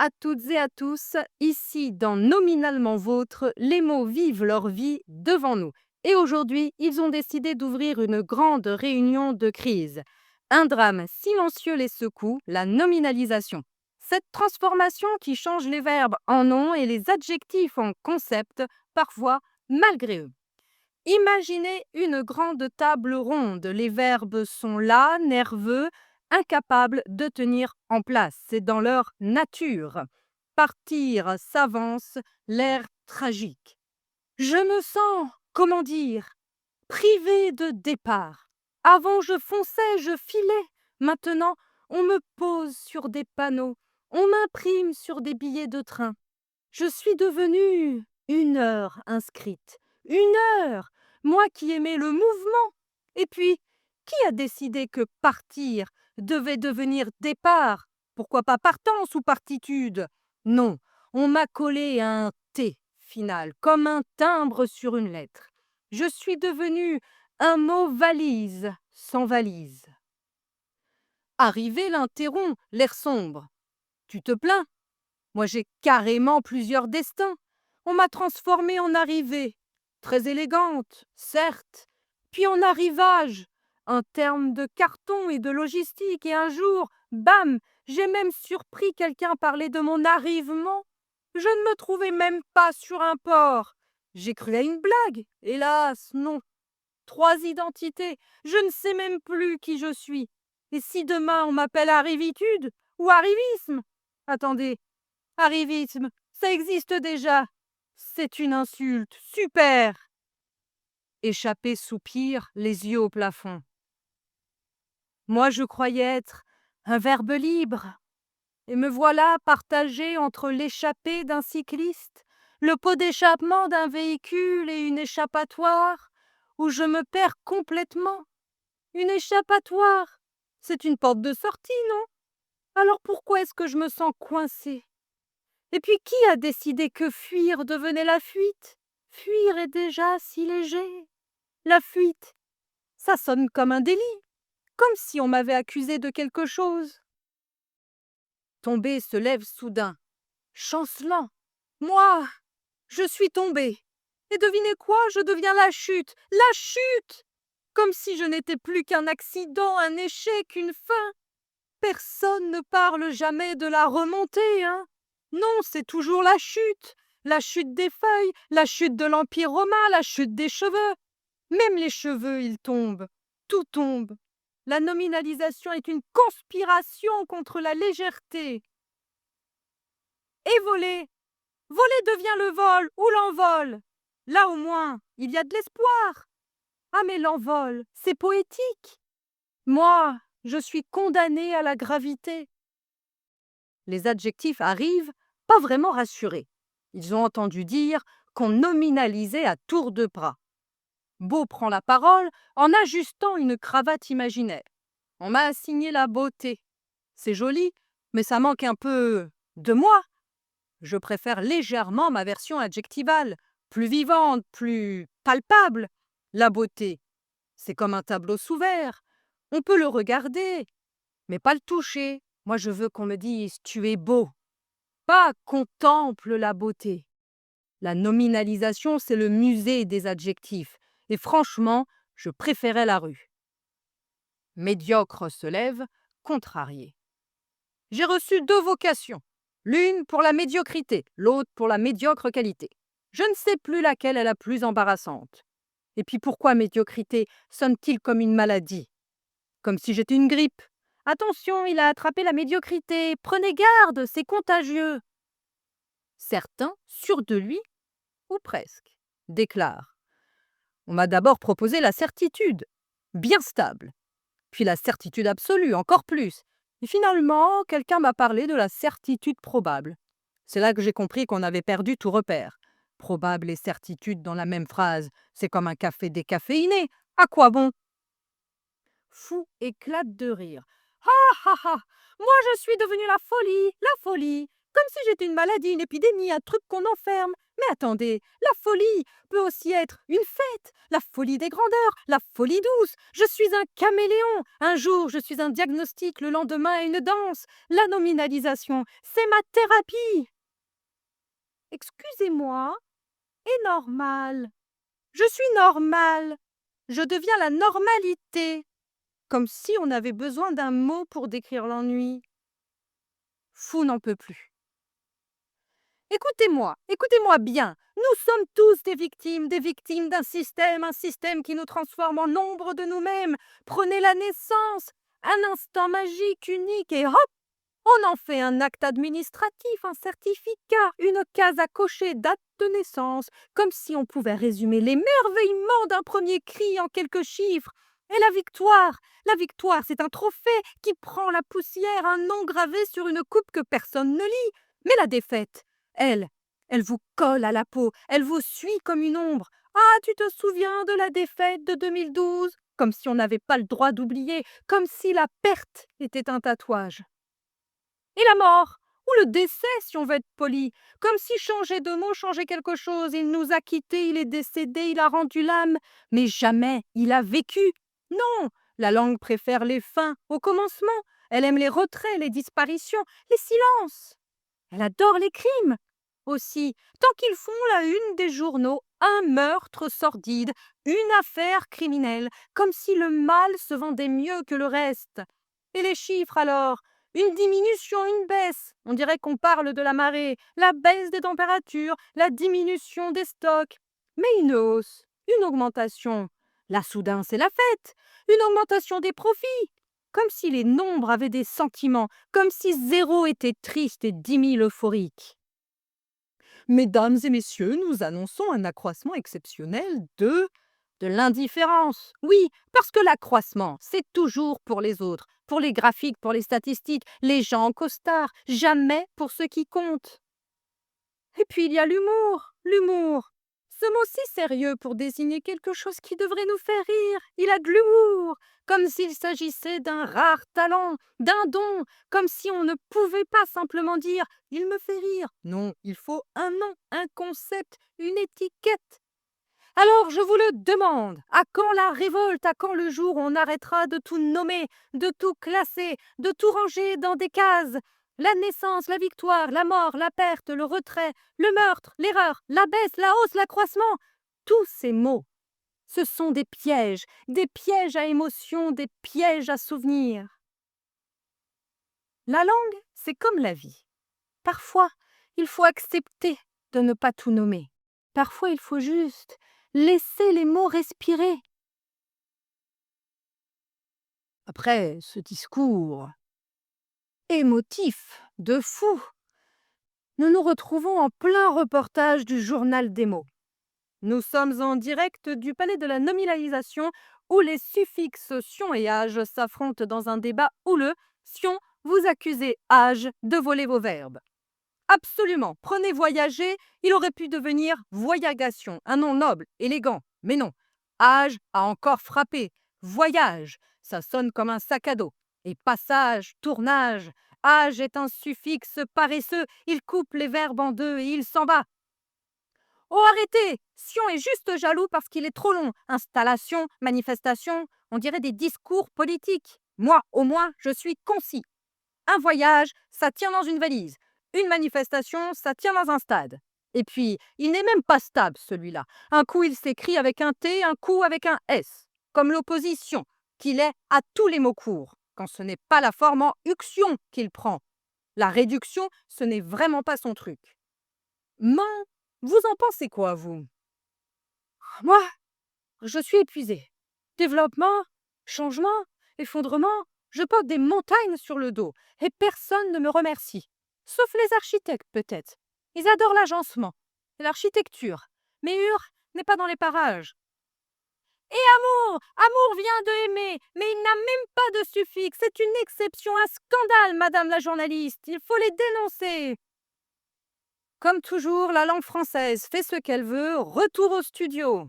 à toutes et à tous. Ici, dans Nominalement Vôtre, les mots vivent leur vie devant nous. Et aujourd'hui, ils ont décidé d'ouvrir une grande réunion de crise. Un drame silencieux les secoue, la nominalisation. Cette transformation qui change les verbes en noms et les adjectifs en concepts, parfois malgré eux. Imaginez une grande table ronde. Les verbes sont là, nerveux, incapables de tenir en place. C'est dans leur nature. Partir s'avance, l'air tragique. Je me sens, comment dire, privé de départ. Avant, je fonçais, je filais. Maintenant, on me pose sur des panneaux. On m'imprime sur des billets de train. Je suis devenue une heure inscrite. Une heure! Moi qui aimais le mouvement. Et puis, qui a décidé que partir devait devenir départ? Pourquoi pas partance ou partitude? Non, on m'a collé un T final, comme un timbre sur une lettre. Je suis devenue un mot valise sans valise. Arrivé l'interrompt, l'air sombre. Tu te plains? Moi, j'ai carrément plusieurs destins. On m'a transformée en arrivée, très élégante, certes, puis en arrivage, un terme de carton et de logistique, et un jour, bam, j'ai même surpris quelqu'un parler de mon arrivement. Je ne me trouvais même pas sur un port. J'ai cru à une blague. Hélas, non. 3 identités, je ne sais même plus qui je suis. Et si demain on m'appelle arrivitude ou arrivisme? Attendez, arrivisme, ça existe déjà. C'est une insulte. Super! Échappé soupir, les yeux au plafond. Moi, je croyais être un verbe libre. Et me voilà partagé entre l'échappée d'un cycliste, le pot d'échappement d'un véhicule et une échappatoire, où je me perds complètement. Une échappatoire, c'est une porte de sortie, non? Alors pourquoi est-ce que je me sens coincée? Et puis qui a décidé que fuir devenait la fuite? Fuir est déjà si léger. La fuite, ça sonne comme un délit, comme si on m'avait accusé de quelque chose. Tombé se lève soudain, chancelant. Moi, je suis tombée. Et devinez quoi? Je deviens la chute. La chute! Comme si je n'étais plus qu'un accident, un échec, une fin. Personne ne parle jamais de la remontée, hein? Non, c'est toujours la chute des feuilles, la chute de l'Empire romain, la chute des cheveux. Même les cheveux, ils tombent. Tout tombe. La nominalisation est une conspiration contre la légèreté. Et voler, voler devient le vol ou l'envol. Là au moins, il y a de l'espoir. Ah mais l'envol, c'est poétique. Moi, je suis condamnée à la gravité. Les adjectifs arrivent, pas vraiment rassurés. Ils ont entendu dire qu'on nominalisait à tour de bras. Beau prend la parole en ajustant une cravate imaginaire. On m'a assigné la beauté. C'est joli, mais ça manque un peu de moi. Je préfère légèrement ma version adjectivale, plus vivante, plus palpable. La beauté, c'est comme un tableau sous verre. On peut le regarder, mais pas le toucher. Moi, je veux qu'on me dise « tu es beau ». Pas contemple la beauté. La nominalisation, c'est le musée des adjectifs. Et franchement, je préférais la rue. Médiocre se lève, contrarié. J'ai reçu 2 vocations. L'une pour la médiocrité, l'autre pour la médiocre qualité. Je ne sais plus laquelle est la plus embarrassante. Et puis pourquoi médiocrité sonne-t-il comme une maladie? Comme si j'étais une grippe. Attention, il a attrapé la médiocrité. Prenez garde, c'est contagieux. Certains, sûrs de lui, ou presque, déclarent. On m'a d'abord proposé la certitude, bien stable, puis la certitude absolue, encore plus. Et finalement, quelqu'un m'a parlé de la certitude probable. C'est là que j'ai compris qu'on avait perdu tout repère. Probable et certitude dans la même phrase, c'est comme un café décaféiné. À quoi bon? Fou éclate de rire. Ha ha ha! Moi je suis devenue la folie, la folie! comme si j'étais une maladie, une épidémie, un truc qu'on enferme. Mais attendez, la folie peut aussi être une fête, la folie des grandeurs, la folie douce. Je suis un caméléon. Un jour, je suis un diagnostic, le lendemain, une danse. La nominalisation, c'est ma thérapie. Excusez-moi, est normal. Je suis normale. Je deviens la normalité. Comme si on avait besoin d'un mot pour décrire l'ennui. Fou n'en peut plus. Écoutez-moi bien. Nous sommes tous des victimes d'un système, un système qui nous transforme en ombre de nous-mêmes. Prenez la naissance, un instant magique, unique, et hop, on en fait un acte administratif, un certificat, une case à cocher, date de naissance, comme si on pouvait résumer l'émerveillement d'un premier cri en quelques chiffres. Et la victoire, c'est un trophée qui prend la poussière, un nom gravé sur une coupe que personne ne lit. Mais la défaite, elle vous colle à la peau, elle vous suit comme une ombre. Ah, tu te souviens de la défaite de 2012? Comme si on n'avait pas le droit d'oublier, comme si la perte était un tatouage. Et la mort, ou le décès si on veut être poli, comme si changer de mot changeait quelque chose. Il nous a quittés, il est décédé, il a rendu l'âme, mais jamais il a vécu. Non, la langue préfère les fins au commencement, elle aime les retraits, les disparitions, les silences. Elle adore les crimes aussi, tant qu'ils font la une des journaux, un meurtre sordide, une affaire criminelle, comme si le mal se vendait mieux que le reste. Et les chiffres alors? Une diminution, une baisse. On dirait qu'on parle de la marée, la baisse des températures, la diminution des stocks. Mais une hausse, une augmentation. Là, soudain, c'est la fête. Une augmentation des profits. Comme si les nombres avaient des sentiments, comme si 0 était triste et 10 000 euphorique. Mesdames et messieurs, nous annonçons un accroissement exceptionnel de l'indifférence. Oui, parce que l'accroissement, c'est toujours pour les autres, pour les graphiques, pour les statistiques, les gens en costard, jamais pour ceux qui comptent. Et puis il y a l'humour, l'humour. Ce mot si sérieux pour désigner quelque chose qui devrait nous faire rire. Il a de l'humour, comme s'il s'agissait d'un rare talent, d'un don, comme si on ne pouvait pas simplement dire « il me fait rire ». Non, il faut un nom, un concept, une étiquette. Alors je vous le demande, à quand la révolte, à quand le jour où on arrêtera de tout nommer, de tout classer, de tout ranger dans des cases? La naissance, la victoire, la mort, la perte, le retrait, le meurtre, l'erreur, la baisse, la hausse, l'accroissement, tous ces mots, ce sont des pièges à émotions, des pièges à souvenirs. La langue, c'est comme la vie. Parfois, il faut accepter de ne pas tout nommer. Parfois, il faut juste laisser les mots respirer. Après ce discours émotif de fou, nous nous retrouvons en plein reportage du journal des mots. Nous sommes en direct du palais de la nominalisation où les suffixes sion et age s'affrontent dans un débat houleux. Sion, vous accusez age de voler vos verbes. Absolument, prenez voyager, il aurait pu devenir voyagation, un nom noble, élégant, mais non. Âge a encore frappé, voyage, ça sonne comme un sac à dos. Et passage, tournage, âge est un suffixe paresseux, il coupe les verbes en deux et il s'en va. Oh arrêtez, Sion est juste jaloux parce qu'il est trop long. Installation, manifestation, on dirait des discours politiques. Moi, au moins, je suis concis. Un voyage, ça tient dans une valise. Une manifestation, ça tient dans un stade. Et puis, il n'est même pas stable, celui-là. Un coup, il s'écrit avec un T, un coup avec un S. Comme l'opposition, qu'il est à tous les mots courts, quand ce n'est pas la forme en uction qu'il prend. La réduction, ce n'est vraiment pas son truc. Mais, vous en pensez quoi, vous? Moi, je suis épuisée. Développement, changement, effondrement, je porte des montagnes sur le dos et personne ne me remercie. Sauf les architectes, peut-être. Ils adorent l'agencement et l'architecture. Mais Ur n'est pas dans les parages. Et amour! Amour vient de aimer, mais il n'a même pas de suffixe. C'est une exception, un scandale, madame la journaliste. Il faut les dénoncer. Comme toujours, la langue française fait ce qu'elle veut. Retour au studio.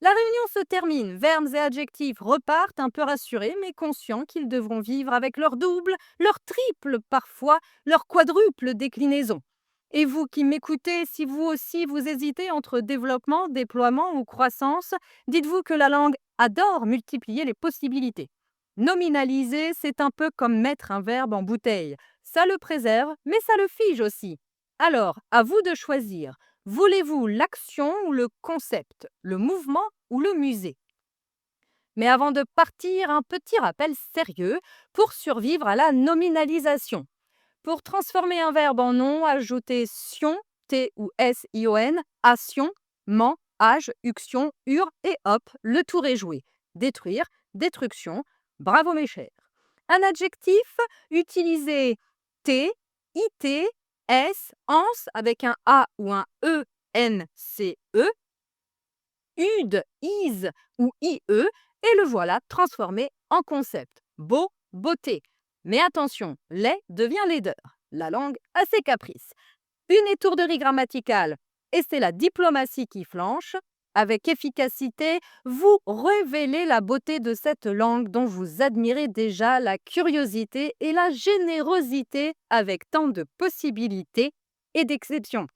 La réunion se termine, verbes et adjectifs repartent un peu rassurés, mais conscients qu'ils devront vivre avec leur double, leur triple parfois, leur quadruple déclinaison. Et vous qui m'écoutez, si vous aussi vous hésitez entre développement, déploiement ou croissance, dites-vous que la langue adore multiplier les possibilités. Nominaliser, c'est un peu comme mettre un verbe en bouteille. Ça le préserve, mais ça le fige aussi. Alors, à vous de choisir. Voulez-vous l'action ou le concept, le mouvement ou le musée? Mais avant de partir, un petit rappel sérieux pour survivre à la nominalisation. Pour transformer un verbe en nom, ajoutez sion, T ou S-I-O-N, action, ment, age, uction, ur et hop, le tour est joué. Détruire, destruction, bravo mes chers. Un adjectif, utilisez T, IT, S, ans avec un A ou un E, N, C, E, UD, IS ou IE, et le voilà transformé en concept. Beau, beauté. Mais attention, laid devient laideur. La langue a ses caprices. Une étourderie grammaticale, et c'est la diplomatie qui flanche. Avec efficacité, vous révélez la beauté de cette langue dont vous admirez déjà la curiosité et la générosité avec tant de possibilités et d'exceptions.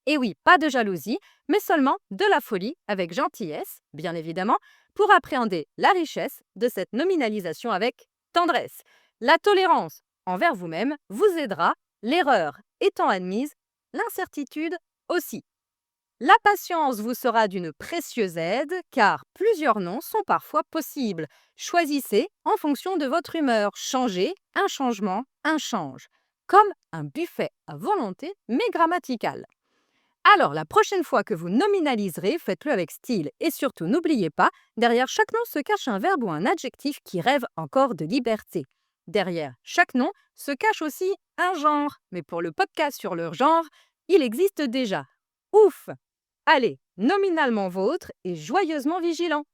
Et oui, pas de jalousie, mais seulement de la folie avec gentillesse, bien évidemment, pour appréhender la richesse de cette nominalisation avec tendresse. La tolérance envers vous-même vous aidera, l'erreur étant admise, l'incertitude aussi. La patience vous sera d'une précieuse aide, car plusieurs noms sont parfois possibles. Choisissez en fonction de votre humeur. Changez, un changement, un change. Comme un buffet à volonté, mais grammatical. Alors, la prochaine fois que vous nominaliserez, faites-le avec style. Et surtout, n'oubliez pas, derrière chaque nom se cache un verbe ou un adjectif qui rêve encore de liberté. Derrière chaque nom se cache aussi un genre. Mais pour le podcast sur le genre, il existe déjà. Ouf! Allez, nominalement vôtre et joyeusement vigilant.